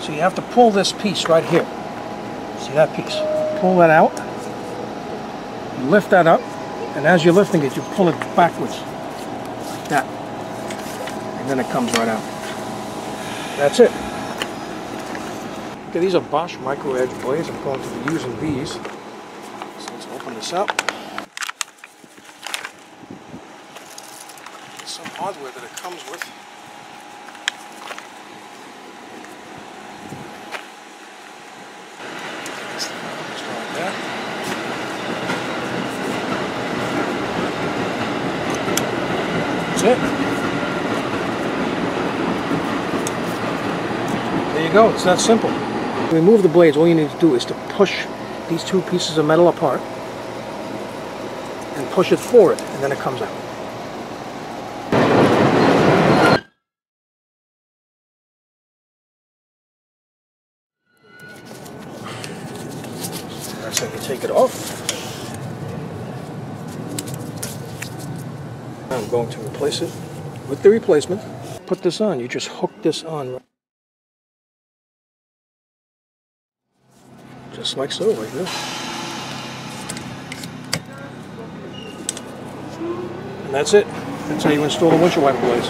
So you have to pull this piece right here. See that piece? Pull that out. You lift that up, and as you're lifting it, you pull it backwards like that, and then it comes right out. That's it. Okay, these are Bosch micro edge blades. I'm going to be using these. So let's open this up. There's some hardware that it comes with. That's it. There you go, it's that simple. To remove the blades, all you need to do is to push these two pieces of metal apart and push it forward, and then it comes out. That's how you take it off. I'm going to replace it with the replacement. Put this on, you just hook this on. Just like so, like this. And that's it. That's how you install the windshield wiper blades.